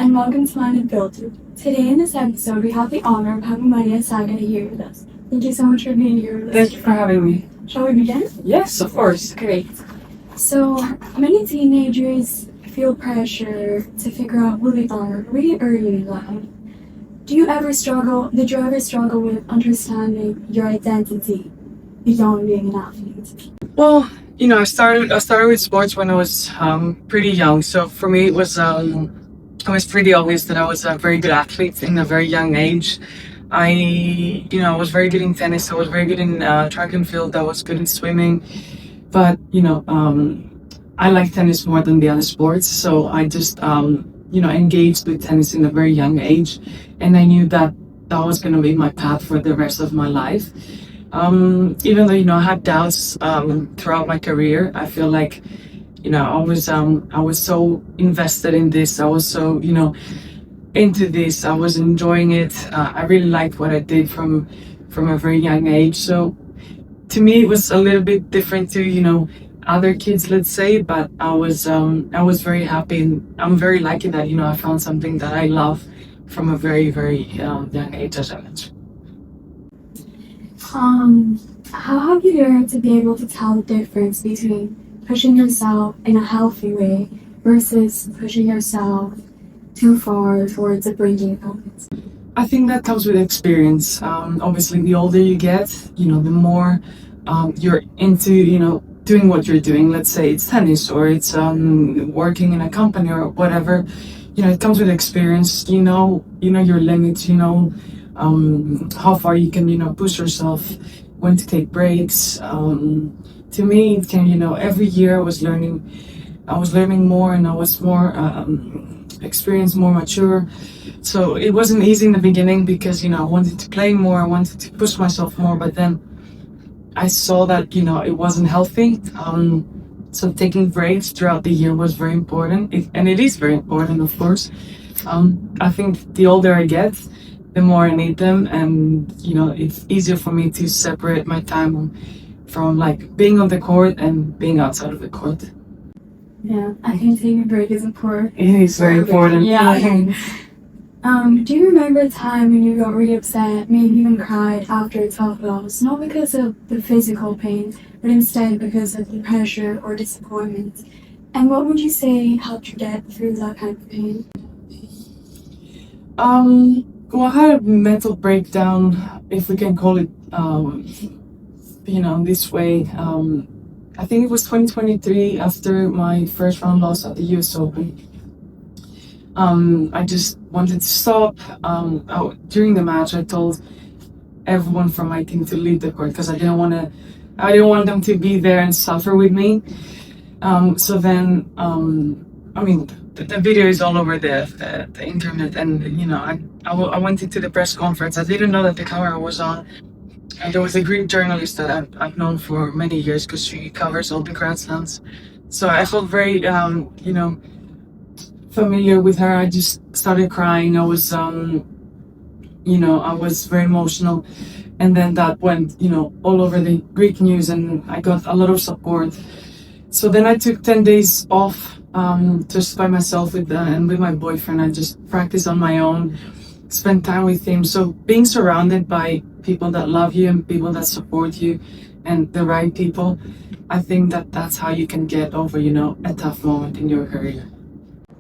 and welcome to Mind Unfiltered. Today in this episode, we have the honor of having Maria Sakkari here with us. Thank you so much for being here with us. Thank you for having me. Shall we begin? Yes, of course. Great. So, many teenagers feel pressure to figure out who they are really early in life. Did you ever struggle with understanding your identity beyond being an athlete? Well, I started with sports when I was pretty young. So for me, it was pretty obvious that I was a very good athlete in a very young age. I was very good in tennis. I was very good in track and field. I was good in swimming, but I like tennis more than the other sports. So I just engaged with tennis in a very young age, and I knew that that was going to be my path for the rest of my life. Even though I had doubts throughout my career, I feel like I was so invested in this. I was so into this. I was enjoying it. I really liked what I did from a very young age. So to me, it was a little bit different to other kids, let's say. But I was very happy, and I'm very lucky that I found something that I love from a very very young age, as I mentioned. How have you learned to be able to tell the difference between pushing yourself in a healthy way versus pushing yourself too far towards a breaking point? I think that comes with experience. Obviously, the older you get, the more you're into, doing what you're doing. Let's say it's tennis or it's working in a company or whatever. It comes with experience. You know your limits. How far you can push yourself, when to take breaks. To me, it can every year I was learning more, and I was more experienced, more mature. So it wasn't easy in the beginning because I wanted to play more, I wanted to push myself more, but then I saw that it wasn't healthy. So taking breaks throughout the year was very important, and it is very important, of course. I think the older I get, the more I need them, and it's easier for me to separate my time from being on the court and being outside of the court. Yeah, I think taking a break is important. It is very important. Yeah. Do you remember a time when you got really upset, maybe even cried after a tough loss, not because of the physical pain, but instead because of the pressure or disappointment? And what would you say helped you get through that kind of pain? Well, I had a mental breakdown, if we can call it, this way. I think it was 2023 after my first round loss at the US Open. I just wanted to stop. During the match, I told everyone from my team to leave the court because I didn't want them to be there and suffer with me. So then, the video is all over the internet, and I went into the press conference. I didn't know that the camera was on, and there was a Greek journalist that I've known for many years because she covers all the Grand Slams. So I felt very familiar with her. I just started crying. I was I was very emotional, and then that went all over the Greek news, and I got a lot of support. So then I took 10 days off, just by myself and with my boyfriend. I just practiced on my own, spend time with him. So being surrounded by people that love you and people that support you and the right people, I think that's how you can get over, a tough moment in your career.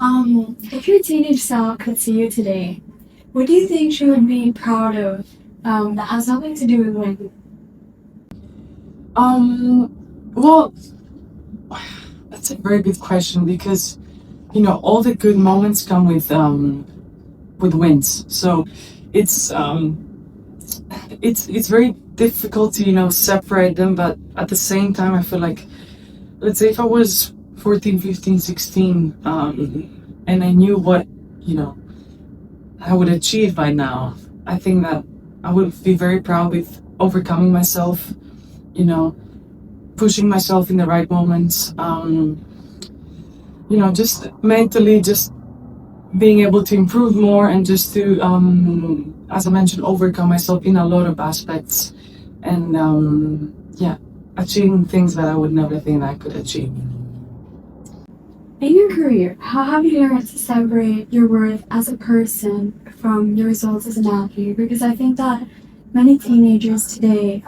If your teenage self could see you today, what do you think she would be proud of that has nothing to do with winning? Well, that's a very good question because, all the good moments come with wins. So it's very difficult to separate them, but at the same time I feel like, let's say if I was 14, 15, 16 and I knew what I would achieve by now, I think that I would be very proud with overcoming myself, pushing myself in the right moments, just mentally, just being able to improve more and just to, as I mentioned, overcome myself in a lot of aspects, and achieving things that I would never think I could achieve. In your career, how have you learned to separate your worth as a person from your results as an athlete? Because I think that many teenagers today,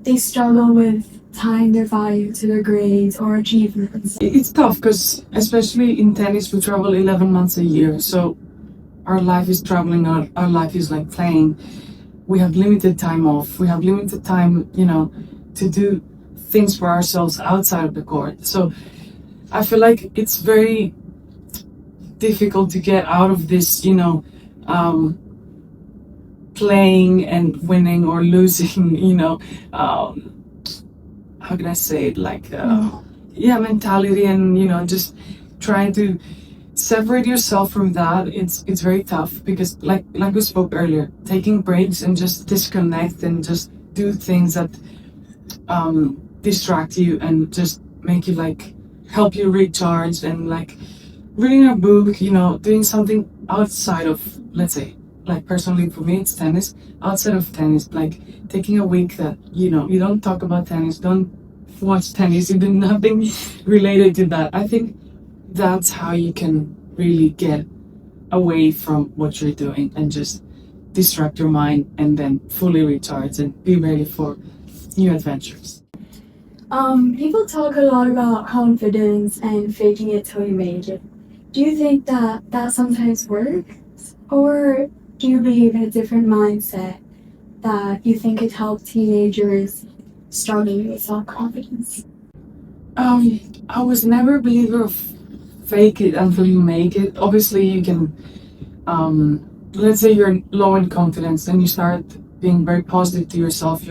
they struggle with tying their value to their grades or achievements. It's tough because, especially in tennis, we travel 11 months a year. So our life is traveling, our life is like playing. We have limited time off. We have limited time, to do things for ourselves outside of the court. So I feel like it's very difficult to get out of this, playing and winning or losing, how can I say it? Like, yeah, mentality and, just trying to separate yourself from that. It's very tough because, like we spoke earlier, taking breaks and just disconnect and just do things that distract you and just make you like help you recharge and like reading a book, doing something outside of, let's say, like personally for me, it's tennis. Outside of tennis, like taking a week that, you don't talk about tennis, don't watch tennis, you do nothing related to that. I think that's how you can really get away from what you're doing and just distract your mind and then fully recharge and be ready for new adventures. People talk a lot about confidence and faking it till you make it. Do you think that that sometimes works? Or do you believe in a different mindset that you think could help teenagers struggling with self-confidence? I was never a believer of fake it until you make it. Obviously, you can, let's say you're low in confidence and you start being very positive to yourself.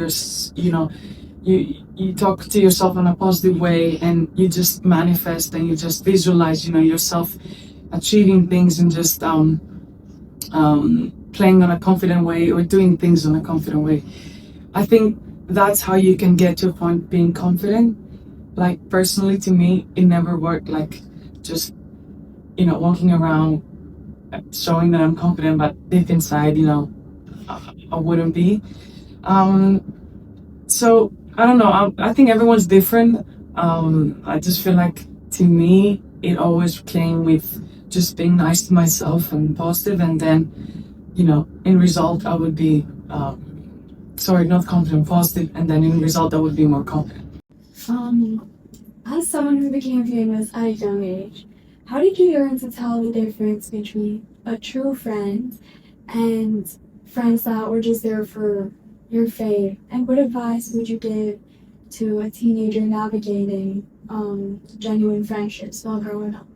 You talk to yourself in a positive way and you just manifest and you just visualize, yourself achieving things and just playing on a confident way or doing things on a confident way. I think that's how you can get to a point being confident. Like personally to me, it never worked like just, walking around showing that I'm confident, but deep inside, I wouldn't be. So I don't know. I think everyone's different. I just feel like to me, it always came with just being nice to myself and positive, and then, in result, I would be, not confident, positive, and then in result, I would be more confident. Um, as someone who became famous at a young age, how did you learn to tell the difference between a true friend and friends that were just there for your fame? And what advice would you give to a teenager navigating genuine friendships while growing up?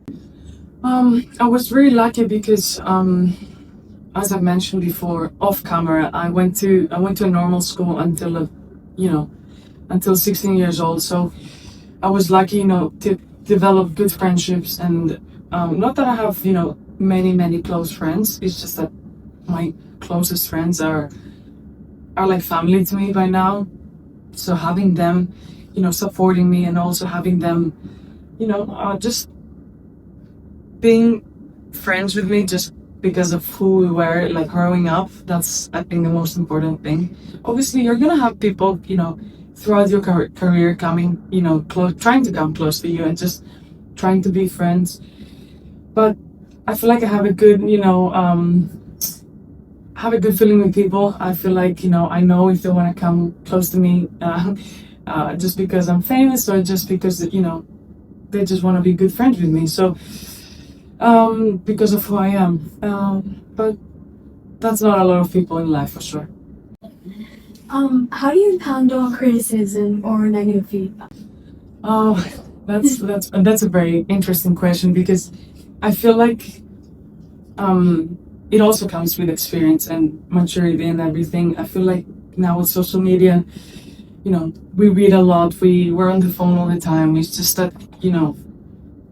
I was really lucky because, as I mentioned before, off camera, I went to a normal school until 16 years old. So I was lucky, to develop good friendships and not that I have, many close friends. It's just that my closest friends are like family to me by now. So having them, supporting me and also having them, just being friends with me just because of who we were like growing up, that's I think the most important thing. Obviously you're gonna have people, throughout your career coming, close, trying to come close to you and just trying to be friends. But I feel like I have a good, have a good feeling with people. I feel like, I know if they want to come close to me, just because I'm famous or just because, they just want to be good friends with me. So, because of who I am. But that's not a lot of people in life for sure. How do you handle criticism or negative feedback? Oh, that's a very interesting question because I feel like it also comes with experience and maturity and everything. I feel like now with social media, we read a lot, we're on the phone all the time. It's just that,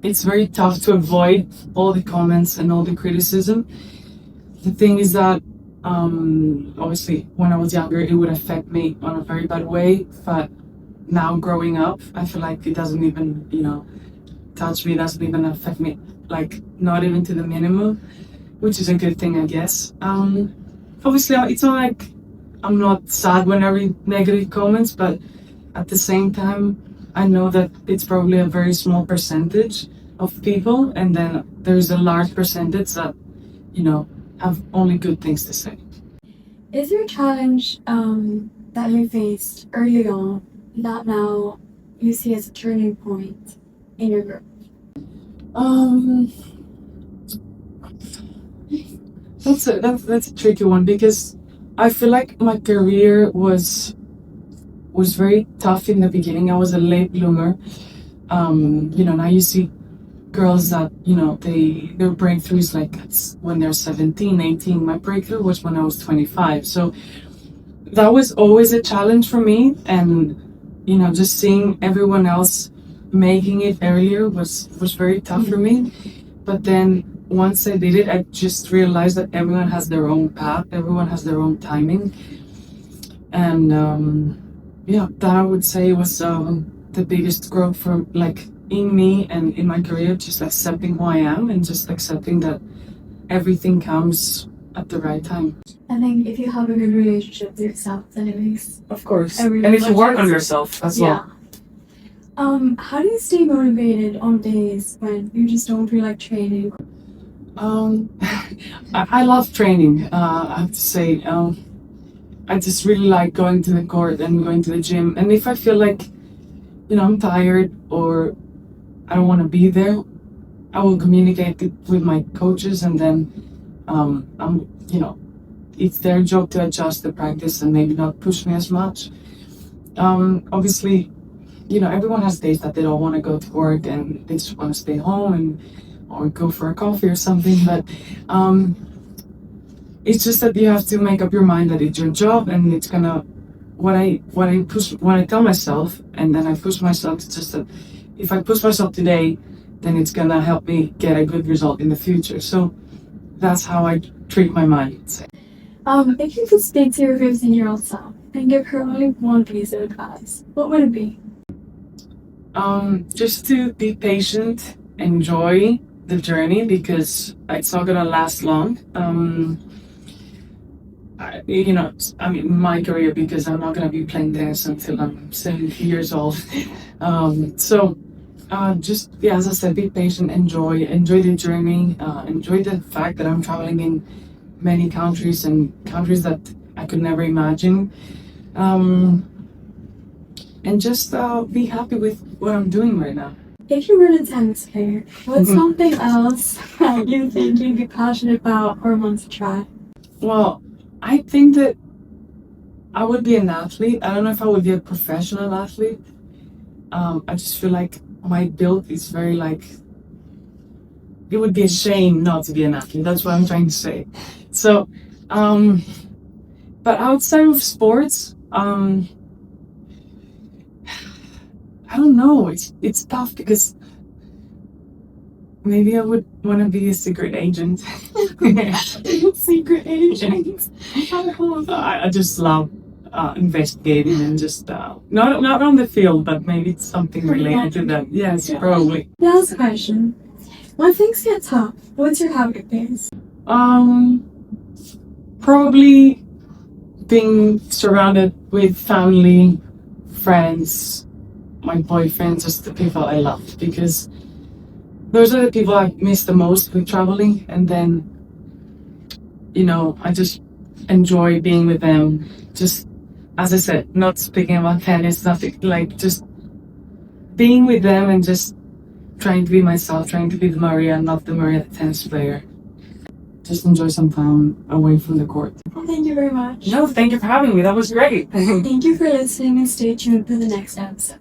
it's very tough to avoid all the comments and all the criticism. The thing is that obviously when I was younger it would affect me on a very bad way, but now growing up I feel like it doesn't even, touch me, doesn't even affect me, like not even to the minimum, which is a good thing I guess. Obviously it's not like I'm not sad when I read negative comments, but at the same time I know that it's probably a very small percentage of people, and then there's a large percentage that, you know, have only good things to say. Is there a challenge that you faced early on that now you see as a turning point in your growth? Um, that's a tricky one because I feel like my career was very tough in the beginning. I was a late bloomer. Now you see girls that, their breakthroughs like when they're 17, 18. My breakthrough was when I was 25. So that was always a challenge for me. And, just seeing everyone else making it earlier was very tough for me. But then once I did it, I just realized that everyone has their own path, everyone has their own timing. And that I would say was the biggest growth for like in me and in my career, just accepting who I am and just accepting that everything comes at the right time. I think if you have a good relationship with yourself, then it makes Of course. everything And if you much work on easier. yourself as well. How do you stay motivated on days when you just don't feel like training? I love training, I have to say. I just really like going to the court and going to the gym. And if I feel like, I'm tired or I don't want to be there, I will communicate it with my coaches, and then it's their job to adjust the practice and maybe not push me as much. Obviously, everyone has days that they don't want to go to work and they just want to stay home or go for a coffee or something. But it's just that you have to make up your mind that it's your job, and it's gonna. What I tell myself, and then I push myself. It's just that if I push myself today, then it's gonna help me get a good result in the future. So that's how I treat my mind. If you could speak to your 15-year-old self and give her only one piece of advice, what would it be? Just to be patient, enjoy the journey because it's not gonna last long. My career, because I'm not gonna be playing tennis until I'm 70 years old. As I said, be patient, enjoy the journey, enjoy the fact that I'm traveling in many countries and countries that I could never imagine. And just be happy with what I'm doing right now. If you were a tennis player, what's something else that you think you'd be passionate about or want to try? Well, I think that I would be an athlete. I don't know if I would be a professional athlete. I just feel like my build is very like, it would be a shame not to be an athlete. That's what I'm trying to say. So, but outside of sports, I don't know. It's tough because maybe I would want to be a secret agent. Secret agent. I just love investigating and just not on the field, but maybe it's something related to that. Yes, Yeah. probably. Last question. When things get tough, what's your happy place? Probably being surrounded with family, friends, my boyfriend, just the people I love, because those are the people I miss the most with traveling. And then, I just enjoy being with them. Just, as I said, not speaking about tennis, nothing, like just being with them and just trying to be myself, trying to be the Maria, not the Maria, the tennis player. Just enjoy some time away from the court. Thank you very much. No, thank you for having me. That was great. Thank you for listening and stay tuned for the next episode.